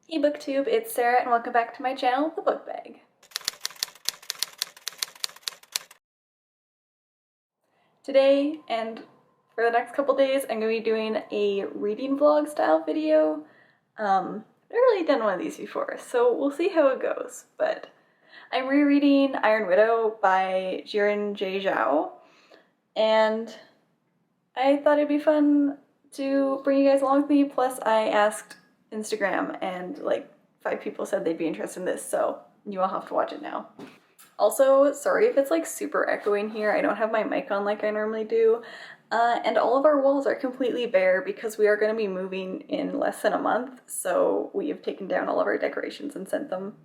Hey booktube, it's Sarah and welcome back to my channel, The Book Bag. Today and for the next couple days I'm going to be doing a reading vlog style video. I've never really done one of these before, so we'll see how it goes, but I'm rereading Iron Widow by Xiran Zhao, and I thought it'd be fun to bring you guys along with me. Plus I asked Instagram and like 5 people said they'd be interested in this, so you all have to watch it now. Also, sorry if it's like super echoing here. I don't have my mic on like I normally do. And all of our walls are completely bare because we are going to be moving in less than a month, so we have taken down all of our decorations and sent them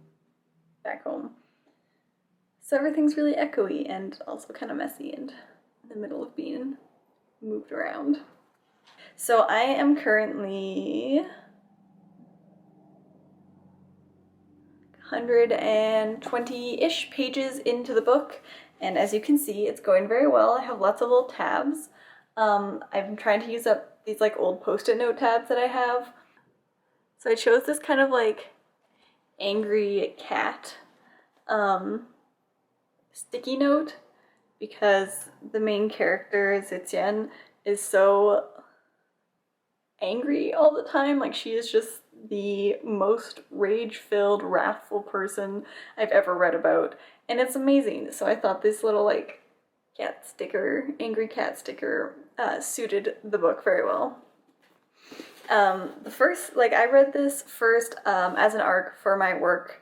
back home. So everything's really echoey and also kind of messy and in the middle of being moved around. So I am currently 120-ish pages into the book, and as you can see, it's going very well. I have lots of little tabs. I'm trying to use up these like old post-it note tabs that I have. So I chose this kind of like angry cat sticky note because the main character, Xiran, is so angry all the time. Like, she is just the most rage-filled, wrathful person I've ever read about, and it's amazing. So I thought this little like cat sticker, angry cat sticker, suited the book very well. I read this first as an arc for my work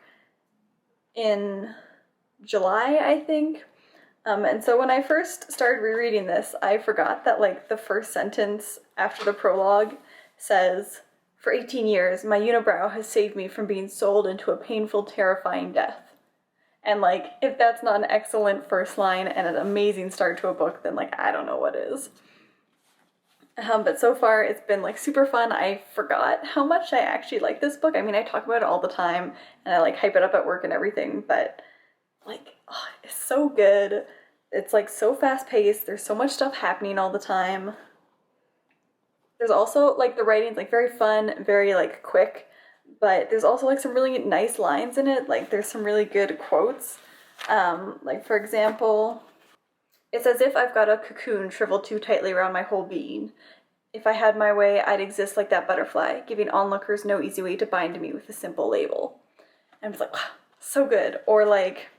in July, I think. And so when I first started rereading this, I forgot that like the first sentence after the prologue says, "For 18 years, my unibrow has saved me from being sold into a painful, terrifying death." And like, if that's not an excellent first line and an amazing start to a book, then like, I don't know what is. But so far it's been like super fun. I forgot how much I actually like this book. I mean, I talk about it all the time and I like hype it up at work and everything, but like, oh, it's so good. It's like so fast paced. There's so much stuff happening all the time. There's also like the writing's like very fun, very like quick, but there's also like some really nice lines in it. Like there's some really good quotes. Like for example, "It's as if I've got a cocoon shriveled too tightly around my whole being. If I had my way, I'd exist like that butterfly, giving onlookers no easy way to bind me with a simple label." And I was like, wow, so good. Or like,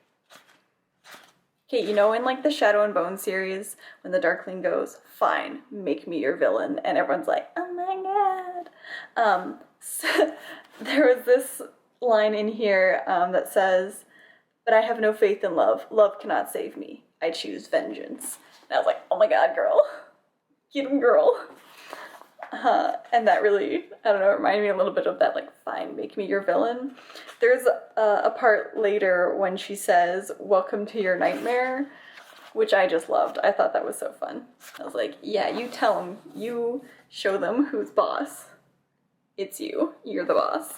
okay, you know in like the Shadow and Bone series, when the Darkling goes, "Fine, make me your villain," and everyone's like, oh my god. So there was this line in here that says, "But I have no faith in love. Love cannot save me. I choose vengeance." And I was like, oh my god, girl. Get him, girl. And that really, I don't know, reminded me a little bit of that, like, "Fine, make me your villain." There's a part later when she says, "Welcome to your nightmare," which I just loved. I thought that was so fun. I was like, yeah, you tell them. You show them who's boss. It's you. You're the boss.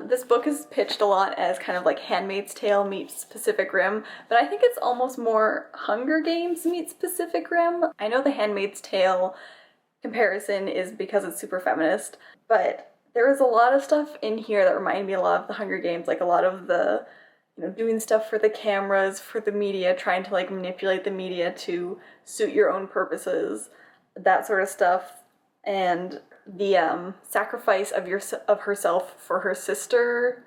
This book is pitched a lot as kind of like Handmaid's Tale meets Pacific Rim, but I think it's almost more Hunger Games meets Pacific Rim. I know the Handmaid's Tale comparison is because it's super feminist, but there is a lot of stuff in here that reminded me a lot of the Hunger Games, like a lot of the, you know, doing stuff for the cameras, for the media, trying to like manipulate the media to suit your own purposes, that sort of stuff, and the sacrifice of herself for her sister,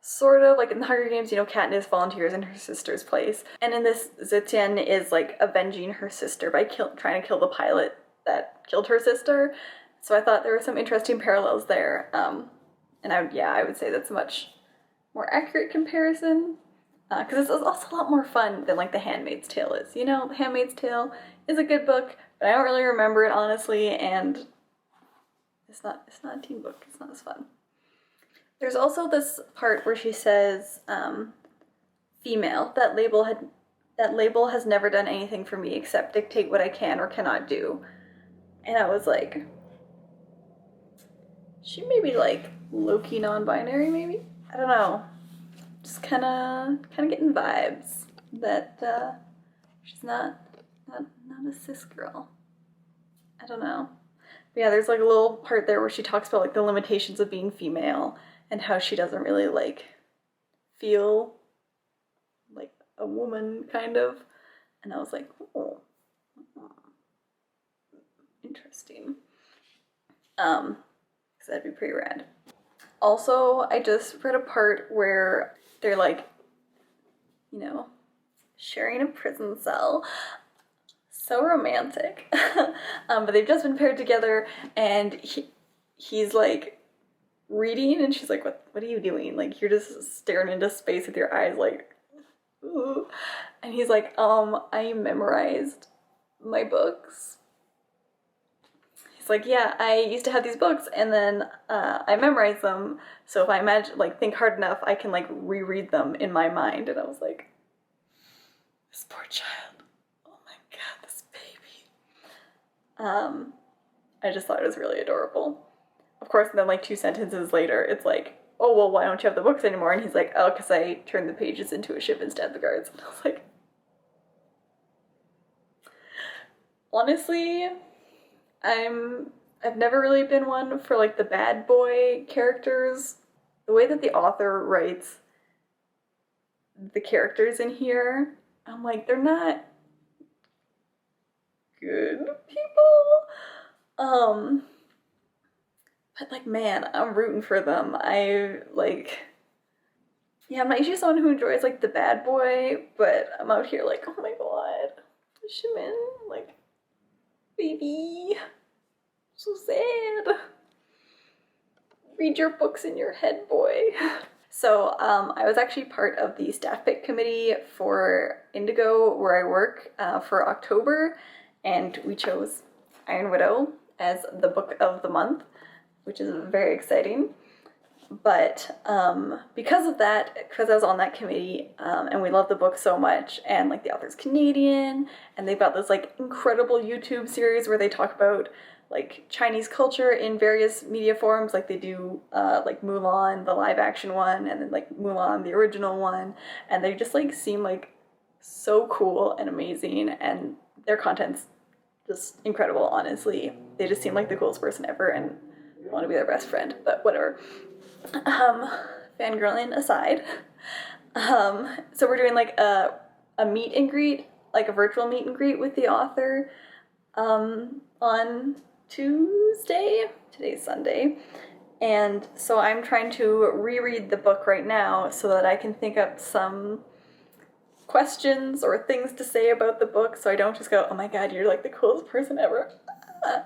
sort of like in the Hunger Games, you know, Katniss volunteers in her sister's place, and in this, Xiran is like avenging her sister by trying to kill the pilot that killed her sister. So I thought there were some interesting parallels there, and I would say that's a much more accurate comparison, because it's also a lot more fun than like The Handmaid's Tale is. You know, The Handmaid's Tale is a good book, but I don't really remember it honestly, and it's not a teen book. It's not as fun. There's also this part where she says, "Female, that label has never done anything for me except dictate what I can or cannot do." And I was like, she may be like low-key non-binary, maybe? I don't know. Just kind of getting vibes that she's not a cis girl. I don't know. yeah, there's like a little part there where she talks about like the limitations of being female and how she doesn't really like feel like a woman, kind of. And I was like, oh, interesting. Because that'd be pretty rad. Also, I just read a part where they're like, you know, sharing a prison cell. So romantic. But they've just been paired together, and he's like reading, and she's like, what are you doing? Like, you're just staring into space with your eyes like, ooh. And he's like, I memorized my books. He's like, yeah, I used to have these books, and then I memorized them, so if I imagine, like, think hard enough, I can like reread them in my mind. And I was like, this poor child. Oh my god, this baby. I just thought it was really adorable. Of course, then like 2 sentences later, it's like, oh, well, why don't you have the books anymore? And he's like, oh, because I turned the pages into a ship and stabbed the guards. And I was like, honestly, I've never really been one for like the bad boy characters. The way that the author writes the characters in here, I'm like, they're not good people. But like, man, I'm rooting for them. I'm not usually someone who enjoys like the bad boy, but I'm out here like, oh my god, Xiran, like, baby, so sad. Read your books in your head, boy. So I was actually part of the staff pick committee for Indigo, where I work, for October, and we chose Iron Widow as the book of the month, which is very exciting. But because of that, because I was on that committee, and we love the book so much, and like the author's Canadian, and they've got this like incredible YouTube series where they talk about like Chinese culture in various media forms, like they do like Mulan, the live action one, and then like Mulan, the original one, and they just like seem like so cool and amazing, and their content's just incredible, honestly. They just seem like the coolest person ever, and I want to be their best friend, but whatever. Fangirling aside, so we're doing like a meet and greet, like a virtual meet and greet with the author, on Tuesday. Today's Sunday, and so I'm trying to reread the book right now so that I can think up some questions or things to say about the book, so I don't just go, oh my god, you're like the coolest person ever,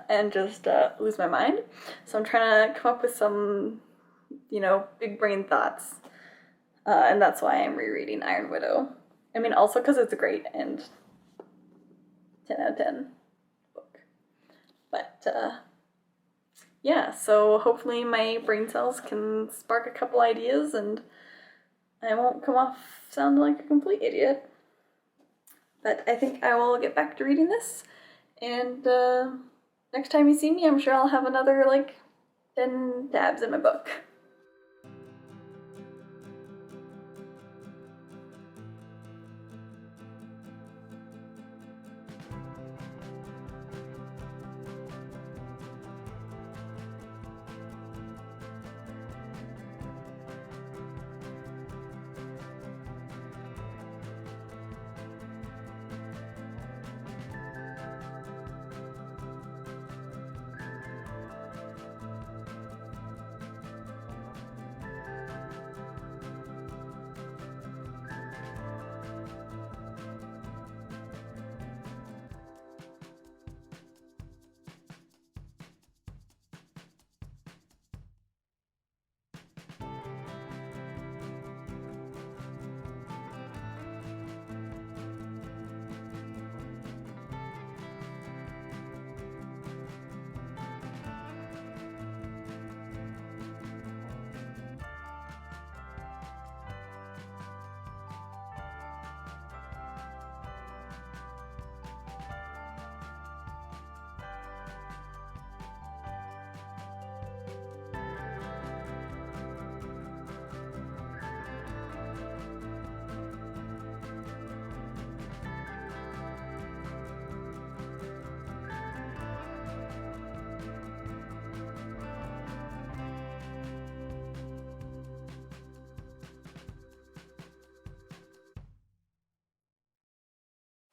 and just lose my mind. So I'm trying to come up with some, you know, big brain thoughts, and that's why I'm rereading Iron Widow. I mean, also because it's a great and 10 out of 10 book. But yeah, so hopefully my brain cells can spark a couple ideas and I won't come off sounding like a complete idiot. But I think I will get back to reading this, and next time you see me, I'm sure I'll have another like 10 tabs in my book.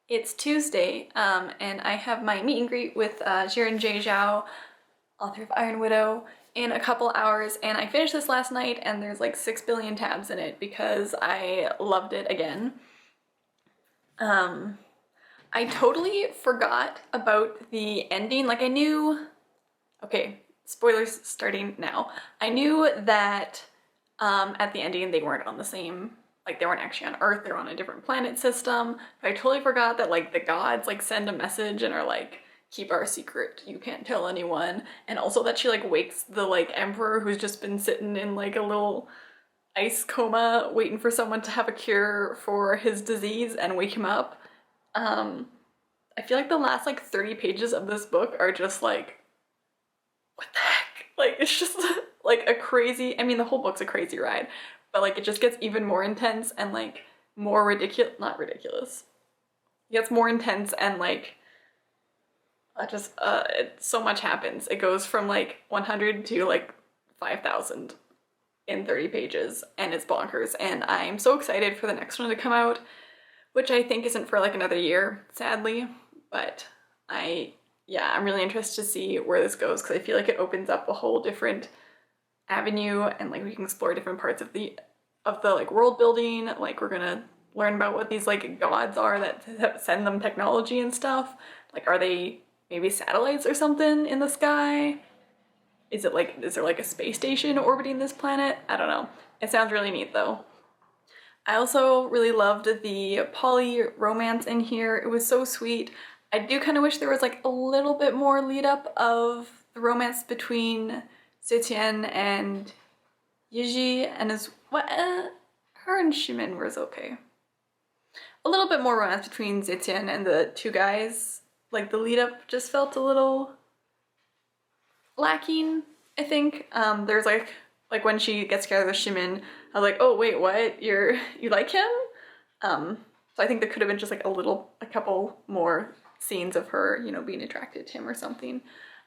It's Tuesday, and I have my meet and greet with Xiran Zhao, author of Iron Widow, in a couple hours, and I finished this last night, and there's like 6 billion tabs in it because I loved it again. I totally forgot about the ending. Like, I knew, okay, spoilers starting now. I knew that at the ending they weren't on the same, like they weren't actually on Earth, they're on a different planet system. But I totally forgot that like the gods like send a message and are like, keep our secret, you can't tell anyone. And also that she like wakes the like emperor who's just been sitting in like a little ice coma waiting for someone to have a cure for his disease and wake him up. I feel like the last like 30 pages of this book are just like, what the heck? Like, it's just like a crazy, I mean, the whole book's a crazy ride, but like it just gets even more intense and like more ridiculous, not ridiculous. It gets more intense and like, so much happens. It goes from like 100 to like 5,000 in 30 pages and it's bonkers. And I'm so excited for the next one to come out, which I think isn't for like another year, sadly, but I'm really interested to see where this goes because I feel like it opens up a whole different avenue and like we can explore different parts of the like world building. Like we're gonna learn about what these like gods are that send them technology and stuff. Like, are they maybe satellites or something in the sky? Is there like a space station orbiting this planet? I don't know. It sounds really neat though. I also really loved the poly romance in here. It was so sweet. I do kind of wish there was like a little bit more lead up of the romance between Zetian and Yiji, and her and Shimin was okay. A little bit more romance between Zetian and the two guys. Like the lead up just felt a little lacking, I think. There's like when she gets together with Shimin, I was like, oh wait, what? You like him? So I think there could have been just like a couple more scenes of her, you know, being attracted to him or something.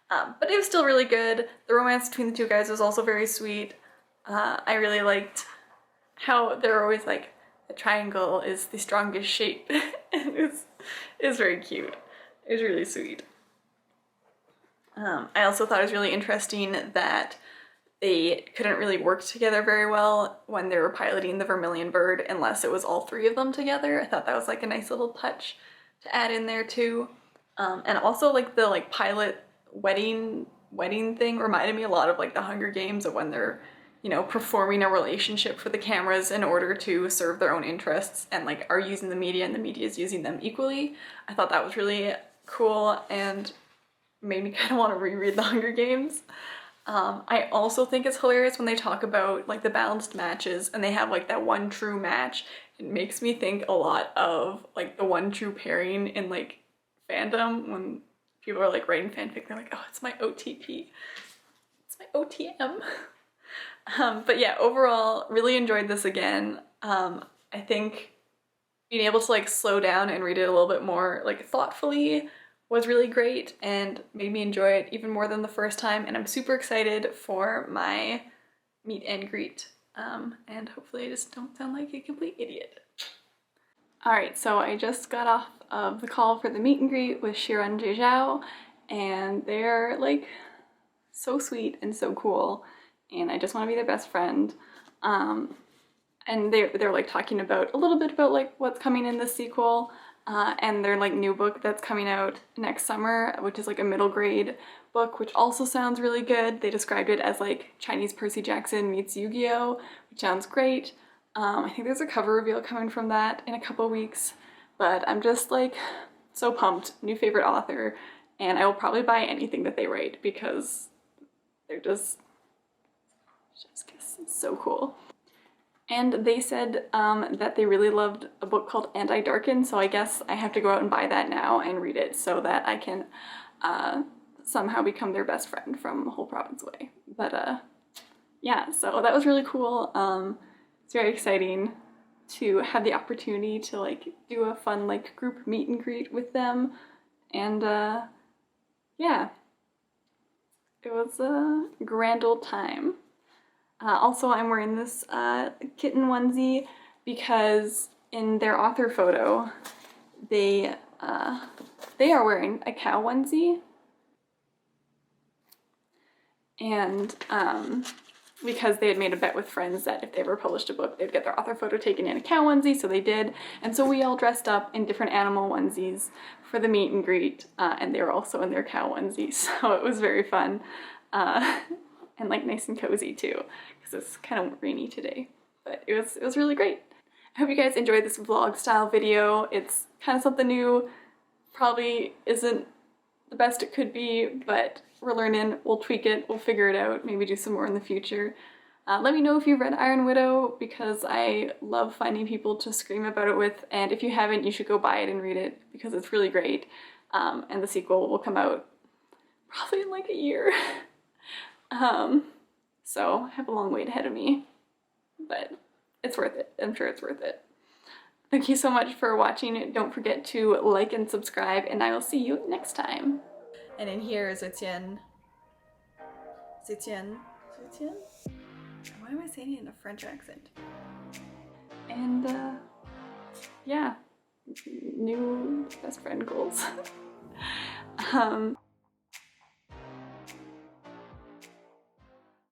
But it was still really good. The romance between the two guys was also very sweet. I really liked how they're always like, a triangle is the strongest shape. And it was very cute. It was really sweet. I also thought it was really interesting that they couldn't really work together very well when they were piloting the Vermilion Bird unless it was all three of them together. I thought that was like a nice little touch to add in there too. And also like the like pilot wedding thing reminded me a lot of like the Hunger Games of when they're, you know, performing a relationship for the cameras in order to serve their own interests and like are using the media and the media is using them equally. I thought that was really cool and made me kind of want to reread the Hunger Games. I also think it's hilarious when they talk about like the balanced matches and they have like that one true match. It makes me think a lot of like the one true pairing in like fandom when people are like writing fanfic, they're like, oh, it's my OTP. It's my OTM. But yeah, overall, really enjoyed this again. I think being able to like slow down and read it a little bit more like thoughtfully was really great and made me enjoy it even more than the first time, and I'm super excited for my meet and greet. And hopefully I just don't sound like a complete idiot. Alright, so I just got off of the call for the meet and greet with Xiran Zhao, and they're like so sweet and so cool, and I just want to be their best friend. And they're like talking about a little bit about like what's coming in the sequel. And their like new book that's coming out next summer, which is like a middle grade book, which also sounds really good. They described it as like Chinese Percy Jackson meets Yu-Gi-Oh, which sounds great. I think there's a cover reveal coming from that in a couple weeks, but I'm just like so pumped. New favorite author, and I will probably buy anything that they write because they're just so cool. And they said that they really loved a book called Anti-Darken, so I guess I have to go out and buy that now and read it so that I can somehow become their best friend from Whole Province Way. But yeah, so that was really cool. It's very exciting to have the opportunity to like do a fun like group meet and greet with them, and yeah, it was a grand old time. Also, I'm wearing this kitten onesie because in their author photo, they they are wearing a cow onesie. And because they had made a bet with friends that if they ever published a book, they'd get their author photo taken in a cow onesie, so they did. And so we all dressed up in different animal onesies for the meet and greet, and they were also in their cow onesies, so it was very fun. And like nice and cozy too, because it's kind of rainy today. But it was really great. I hope you guys enjoyed this vlog style video. It's kind of something new, probably isn't the best it could be, but we're learning, we'll tweak it, we'll figure it out, maybe do some more in the future. Let me know if you've read Iron Widow, because I love finding people to scream about it with, and if you haven't, you should go buy it and read it, because it's really great. And the sequel will come out probably in like a year. So I have a long wait ahead of me, but it's worth it. I'm sure it's worth it. Thank you so much for watching. Don't forget to like and subscribe, and I will see you next time. And in here is Xiran. Why am I saying it in a French accent? And yeah, new best friend goals.